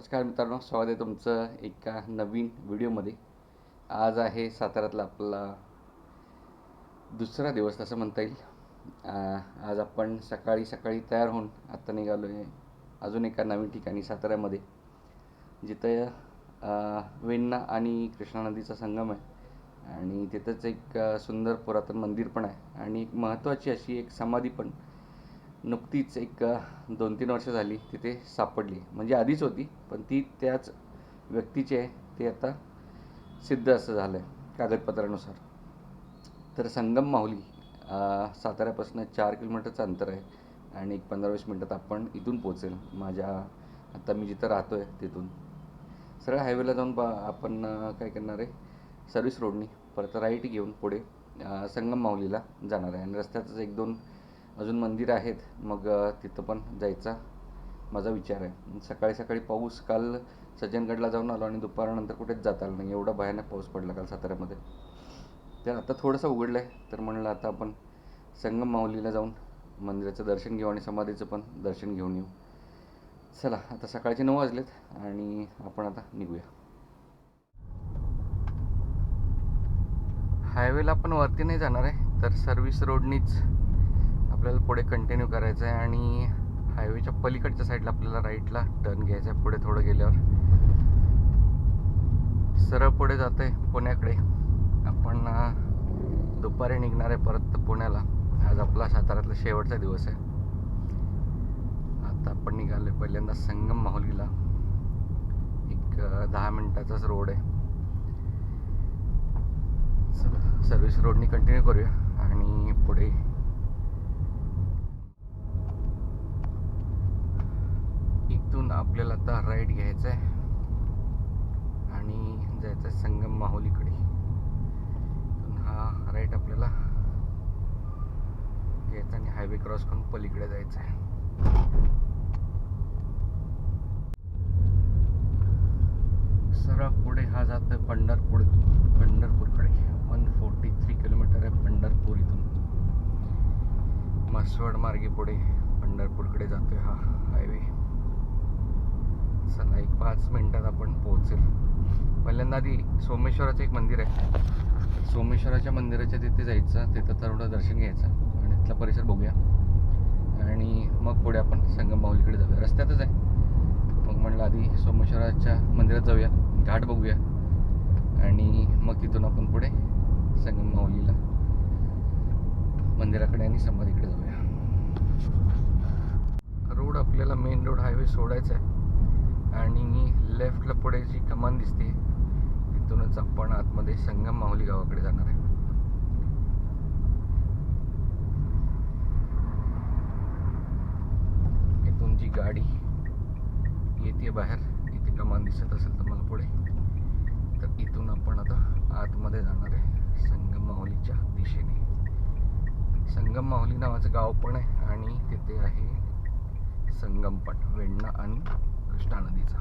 नमस्कार मित्रांनो, स्वागत आहे तुमचं एका नवीन व्हिडिओमध्ये. आज आहे साताऱ्यातला आपला दुसरा दिवस असं म्हणता येईल. आज आपण सकाळी सकाळी तयार होऊन आत्ता निघालो आहे अजून एका नवीन ठिकाणी साताऱ्यामध्ये, जिथं वेण्णा आणि कृष्णा नदीचा संगम आहे आणि तिथंच एक सुंदर पुरातन मंदिर पण आहे आणि एक महत्त्वाची अशी एक समाधी पण नुकतीच एक 2-3 वर्ष झाली तिथे सापडली. म्हणजे आधीच होती पण ती त्याच व्यक्तीची आहे, ते आता सिद्ध असं झालं आहे कागदपत्रानुसार. तर संगम माहुली साताऱ्यापासून 4 किलोमीटरचं अंतर आहे आणि एक 15-20 मिनटात आपण इथून पोचेल. आता मी जिथं राहतो आहे तिथून सरळ हायवेला जाऊन आपण काय करणार आहे, सर्व्हिस रोडनी परत राईट घेऊन पुढे संगम माहुलीला जाणार आहे आणि रस्त्यातच 1-2 अजून मंदिरं आहेत. मग तिथं पण जायचा माझा विचार आहे. सकाळी सकाळी पाऊस, काल सज्जनगडला जाऊन आलो आणि दुपारनंतर कुठेच जाता आलं नाही, एवढा भयानक पाऊस पडला काल साताऱ्यामध्ये. तर आता थोडंसं उघडलं आहे, तर म्हणलं आता आपण संगम माहुलीला जाऊन मंदिराचं दर्शन घेऊ आणि समाधीचं पण दर्शन घेऊन येऊ. चला, आता सकाळचे 9 वाजलेत आणि आपण आता निघूया. हायवेला आपण वरती नाही जाणार आहे, तर सर्व्हिस रोडनीच आपल्याला पुढे कंटिन्यू करायचं आहे आणि हायवेच्या पलीकडच्या साईडला आपल्याला राईटला टर्न घ्यायचा आहे. पुढे थोडं गेल्यावर सरळ पुढे जातं आहे पुण्याकडे. आपण दुपारी निघणार आहे परत पुण्याला. आज आपला साताऱ्यातला शेवटचा दिवस आहे. आता आपण निघालो आहे पहिल्यांदा संगम माहुलीला. एक 10 मिनिटाचाच रोड आहे. सर्व्हिस रोडनी कंटिन्यू करूया आणि पुढे इथून आपल्याला आता राईट घ्यायचं आहे आणि जायचं आहे संगम माहुलीकडे. इथून हा राईट आपल्याला घ्यायचा आणि हायवे क्रॉस करून पलीकडे जायचं आहे. सरळ पुढे हा जातोय पंढरपूरकडे. 143 किलोमीटर आहे पंढरपूर इथून. म्हसवड मार्गे पुढे पंढरपूरकडे जातोय हा हायवे. चला, एक 5 मिनिटात आपण पोहोचेल. पहिल्यांदा आधी सोमेश्वराचं एक मंदिर आहे, सोमेश्वराच्या मंदिराच्या तिथे जायचं, तिथं थोडं दर्शन घ्यायचं आणि तिथला परिसर बघूया आणि मग पुढे आपण संगम माहुलीकडे जाऊया. रस्त्यातच आहे. मग म्हणलं आधी सोमेश्वराच्या मंदिरात जाऊया, घाट बघूया आणि मग तिथून आपण पुढे संगम माहुलीला मंदिराकडे आणि समाधीकडे जाऊया. रोड आपल्याला मेन रोड हायवे सोडायचा आहे आणि लेफ्टला पुढे जी कमान दिसते तिथूनच आपण आतमध्ये संगम माहुली गावाकडे जाणार आहे. इथून जी गाडी येते बाहेर, इथे कमान दिसत असेल तर मला पुढे, तर इथून आपण आता आतमध्ये जाणार आहे संगम माहुलीच्या दिशेने. संगम माहुली नावाचं गाव पण आहे आणि तिथे आहे संगम पण, वेण्णा आणि कृष्णा नदीचा.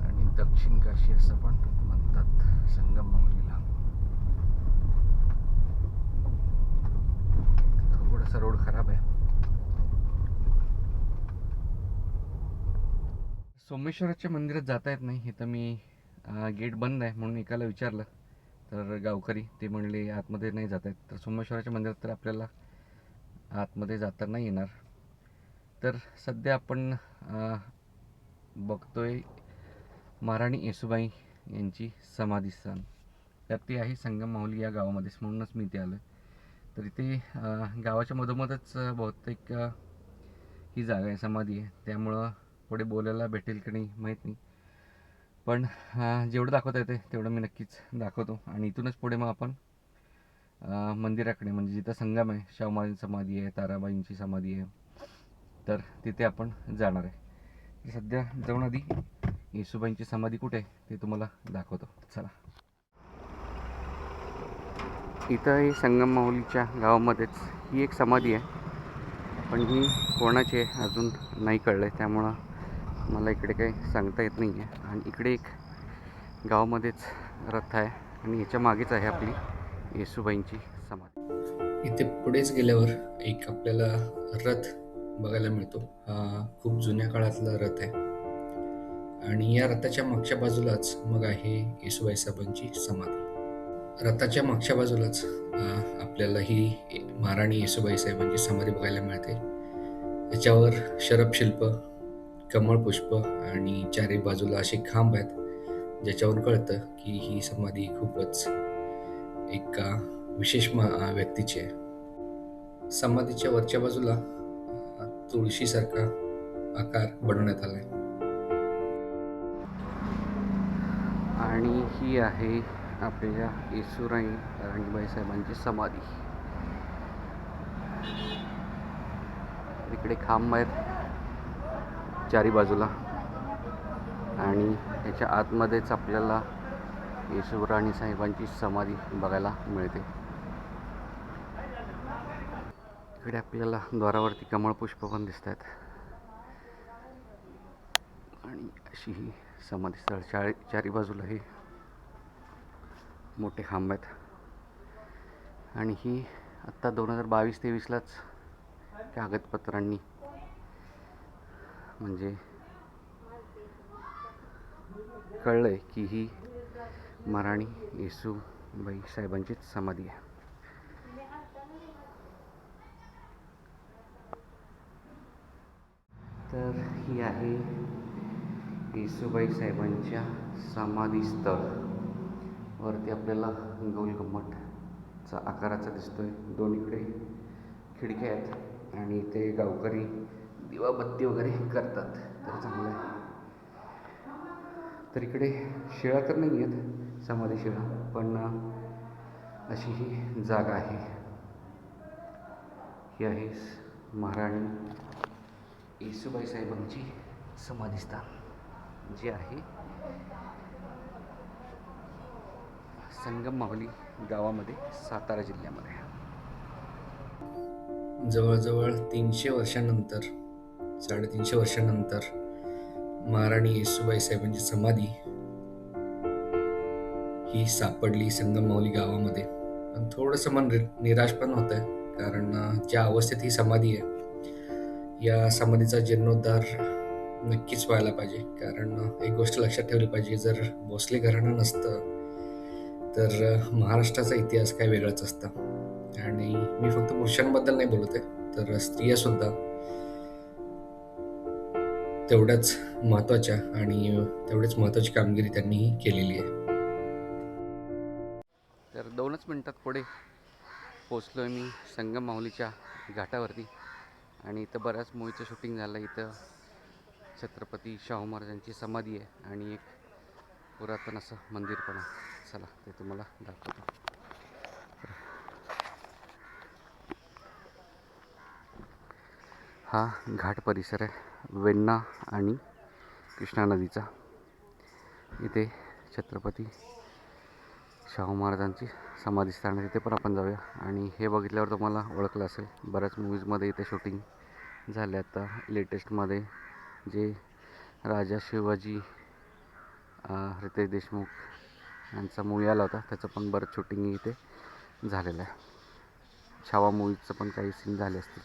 आणि दक्षिण काशी असं पण म्हणतात संगम माहुलीला. थोडासा रोड खराब आहे. सोमेश्वराच्या मंदिरात जाता येत नाही, इथं मी गेट बंद आहे म्हणून एकाला विचारलं तर गावकरी ते म्हणले आतमध्ये नाही जात आहेत. तर सोमेश्वराच्या मंदिरात तर आपल्याला आतमध्ये जाता नाही येणार. तर सध्या आपण बघतोय महाराणी येसूबाई यांची समाधीस्थान, तर ती आहे संगम माहुली या गावामध्येच, म्हणूनच मी इथे आलो. तर इथे गावाच्या मधोमधच बहुतेक ही जागा आहे, समाधी आहे. त्यामुळं पुढे बोलायला भेटेल की नाही माहीत नाही, पण जेवढं दाखवता येते तेवढं मी नक्कीच दाखवतो. आणि इथूनच पुढे मग आपण मंदिराकडे, म्हणजे जिथं संगम आहे, शाहू महाराजांची समाधी आहे, ताराबाईंची समाधी आहे, तर तिथे आपण जाणार आहे. सध्या जाऊन आधी येसूबाईंची समाधी कुठे आहे ते तुम्हाला दाखवतो. चला, इथं ही संगम माहुलीच्या गावामध्येच ही एक समाधी आहे, पण ही कोणाची आहे अजून नाही कळलं आहे, त्यामुळं मला इकडे काही सांगता येत नाही आहे. आणि इकडे एक गावामध्येच रथ आहे आणि ह्याच्या मागेच आहे आपली येसूबाईंची समाधी. इथे पुढेच गेल्यावर एक आपल्याला रथ बघायला मिळतो. हा खूप जुन्या काळातला रथ आहे आणि या रथाच्या मागच्या बाजूलाच मग आहे येशूबाई साहेबांची समाधी. रथाच्या मागच्या बाजूलाच आपल्याला ही महाराणी येसूबाई साहेबांची समाधी बघायला मिळते. त्याच्यावर शरभ शिल्प, कमळ पुष्प आणि चारी बाजूला असे खांब आहेत, ज्याच्यावरून कळतं की ही समाधी खूपच एका विशेष व्यक्तीची आहे. समाधीच्या वरच्या बाजूला तुळशीसारखा आकार बनवण्यात आलाय. आणि ही आहे आपल्या येसुराई राणीबाई साहेबांची समाधी. इकडे खांब आहेत चारी बाजूला आणि त्याच्या आतमध्येच आपल्याला येशूराणी साहेबांची समाधी बघायला मिळते. इकडे आपल्याला द्वारावरती कमळ पुष्प पण दिसत आहेत आणि अशी ही समाधी स्थळ चारी बाजूला हे मोठे खांब आहेत आणि ही आत्ता 2022-23लाच कागदपत्रांनी म्हणजे कळलं आहे की ही महाराणी येसूबाई साहेबांचीच समाधी आहे. तर ही आहे येसूबाई साहेबांच्या समाधीस्थळ. वरती आपल्याला गोल घुमटचा आकाराचा दिसतोय. दोन्हीकडे खिडक्या आहेत आणि ते गावकरी दिवाबत्ती वगैरे करतात, तर चांगलं आहे. तर इकडे शिळा तर नाही आहेत समाधी शिळा, पण अशी ही जागा आहे. ही आहे महाराणी येसूबाई साहेबांची समाधीस्थान, जे आहे संगम माहुली गावामध्ये, सातारा जिल्ह्यामध्ये. जवळजवळ 300 वर्षानंतर, 350 वर्षानंतर महाराणी येसूबाई साहेबांची समाधी ही सापडली संगम माहुली गावामध्ये. पण थोडंसं मन निराश पण होत आहे, कारण ज्या अवस्थेत ही समाधी आहे, या समाधीचा जीर्णोद्धार नक्कीच व्हायला पाहिजे. कारण एक गोष्ट लक्षात ठेवली पाहिजे, जर भोसले घराणं नसतं तर महाराष्ट्राचा इतिहास काय वेगळाच असता. आणि मी फक्त पुरुषांबद्दल नाही बोलत आहे, तर स्त्रिया सुद्धा तेवढ्याच महत्त्वाच्या आणि तेवढीच महत्त्वाची कामगिरी त्यांनी केलेली आहे. तर 2च मिनटात पुढे पोचलो आहे मी संगम माहुलीच्या घाटावरती आणि इथं बऱ्याच मूवीचं शूटिंग झालं. इथं छत्रपती शाहू महाराजांची समाधी आहे आणि एक पुरातन असं मंदिर पण आहे. चला ते तुम्हाला दाखवतो. हा घाट परिसर आहे वेण्णा आणि कृष्णा नदीचा. इथे छत्रपती शाहू महाराजांची समाधीस्थान आहे, तिथे पण आपण जाऊया. आणि हे बघितल्यावर तुम्हाला ओळखलं असेल, बऱ्याच मूवीजमध्ये इथे शूटिंग झाले. आता लेटेस्टमध्ये जे राजा शिवाजी रितेश देशमुख यांचा मूवी आला होता, त्याचं पण बरंच शूटिंग इथे झालेलं आहे. छावा मूवीचं पण काही सीन झाले असतील.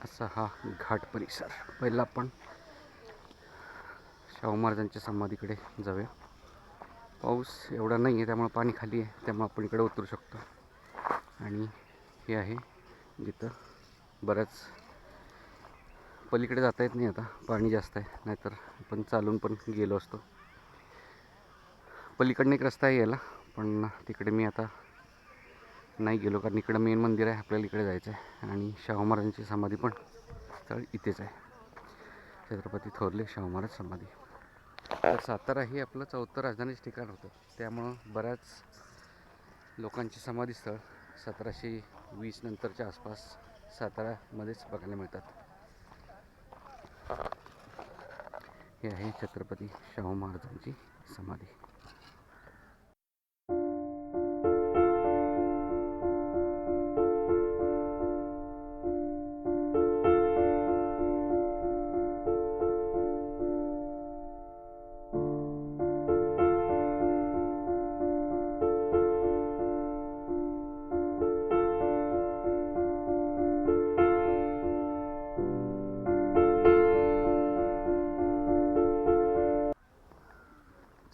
असा हा घाट परिसर. पहिला आपण शाहू महाराजांच्या समाधीकडे जाऊया. पाऊस एवढा नाही आहे, त्यामुळे पाणी खाली आहे, त्यामुळे आपण इकडे उतरू शकतो. आणि हे आहे जिथं बऱ्याच पलीकडे जाता येत नाही, आता पाणी जास्त आहे, नाहीतर आपण चालून पण गेलो असतो. पलीकडनं एक रस्ता आहे यायला, पण तिकडे मी आता नाही गेलो, कारण इकडं मेन मंदिर आहे, आपल्याला इकडे जायचं आहे. आणि शाहू महाराजांची समाधी पण स्थळ इथेच आहे, छत्रपती थोरले शाहू महाराज समाधी. तर सातारा हे आपलं 4थं राजधानीचं ठिकाण होतं, त्यामुळं बऱ्याच लोकांची समाधीस्थळ 1720 नंतरच्या आसपास साताऱ्यामध्येच बघायला मिळतात. हे आहे छत्रपती शाहू महाराजांची समाधी.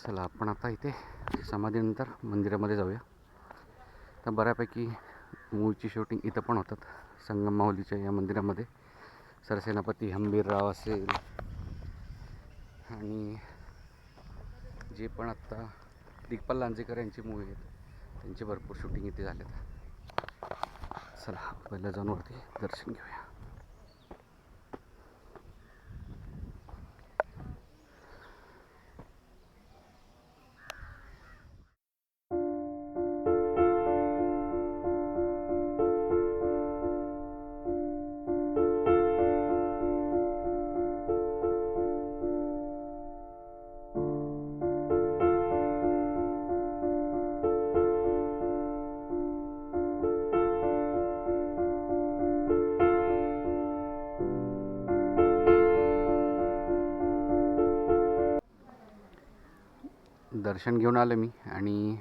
चला आपण आता इथे समाधीनंतर मंदिरामध्ये जाऊया. तर बऱ्यापैकी मूळची शूटिंग इथं पण होतात संगम माहुलीच्या या मंदिरामध्ये. सरसेनापती हंबीरराव असेल आणि जे पण आत्ता दिग्पाल लांजेकर यांची मूवी आहेत त्यांची भरपूर शूटिंग इथे झालेत. चला पहिलं जाऊन वरती दर्शन घेऊया. दर्शन घेऊन आलं मी आणि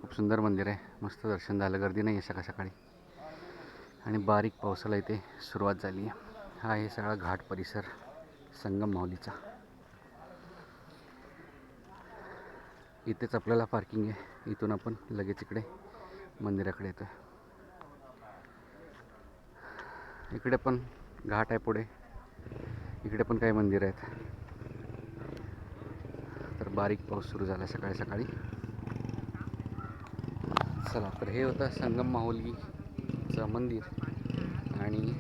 खूप सुंदर मंदिर आहे. मस्त दर्शन झालं. गर्दी नाही आहे सकाळ सकाळी आणि बारीक पावसाला इथे सुरुवात झाली आहे. हा आहे सगळा घाट परिसर संगम माहुलीचा. इथेच आपल्याला पार्किंग आहे. इथून आपण लगेच इकडे मंदिराकडे येतो. इकडे पण घाट आहे पुढे. इकडे पण काही मंदिर आहेत. तर बारीक पाऊस सुरू झाला सकाळी सकाळी. चला तर हे होतं संगम माहुलीचं मंदिर आणि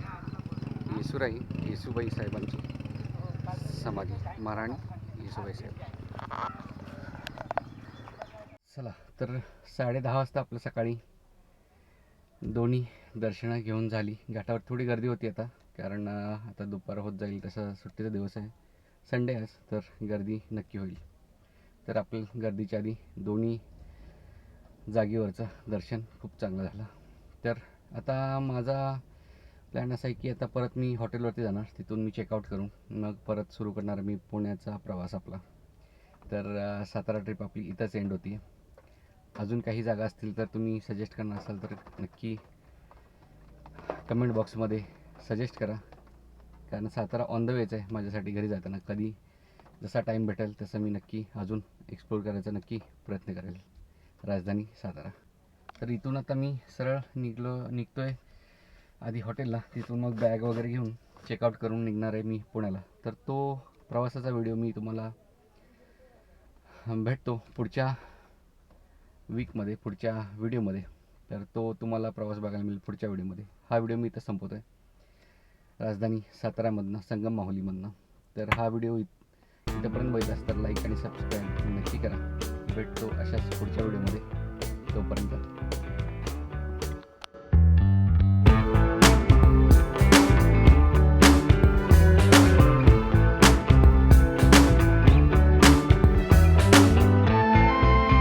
येसुराई येसूबाई साहेबांची समाधी, महाराणी येसूबाई साहेब. चला तर 10:30 वाजता आपलं सकाळी दोन्ही दर्शनं घेऊन झाली. घाटावर थोडी गर्दी होती आता, कारण आता दुपार होत जाईल तसा सुट्टीचा दिवस आहे, संडे आज, तर गर्दी नक्की होईल. तर आपलं गर्दीच्या आधी दोन्ही जागेवरचं दर्शन खूप चांगलं झालं. तर आता माझा प्लॅन असा आहे की आता परत मी हॉटेलवरती जाणार. तिथून मी चेकआउट करून मग परत सुरू करणार मी पुण्याचा प्रवास आपला. तर सातारा ट्रिप आपली इथंच एंड होती. अजून काही जागा असतील तर तुम्ही सजेस्ट करणार असाल तर नक्की कमेंट बॉक्समध्ये सजेस्ट करा, कारण सातारा ऑन द वेच आहे माझ्यासाठी. घरी जाताना कधी जसा टाईम भेटेल तसं मी नक्की अजून एक्सप्लोर करायचा नक्की प्रयत्न करेल राजधानी सातारा. तर इथून आता मी सरळ निघतो आहे आधी हॉटेलला. तिथून मग बॅग वगैरे घेऊन चेकआउट करून निघणार आहे मी पुण्याला. तर तो प्रवासाचा व्हिडिओ मी तुम्हाला भेटतो पुढच्या वीकमध्ये, पुढच्या व्हिडिओमध्ये. तर तो तुम्हाला प्रवास बघायला मिळेल पुढच्या व्हिडिओमध्ये. हा व्हिडिओ मी इथं संपवतो आहे राजधानी सातारामधनं, संगम माहुलीमधनं. तर हा व्हिडिओ इथंपर्यंत बघितला तर लाईक आणि सबस्क्राईब नक्की करा. भेटतो अशाच पुढच्या व्हिडिओमध्ये. तोपर्यंत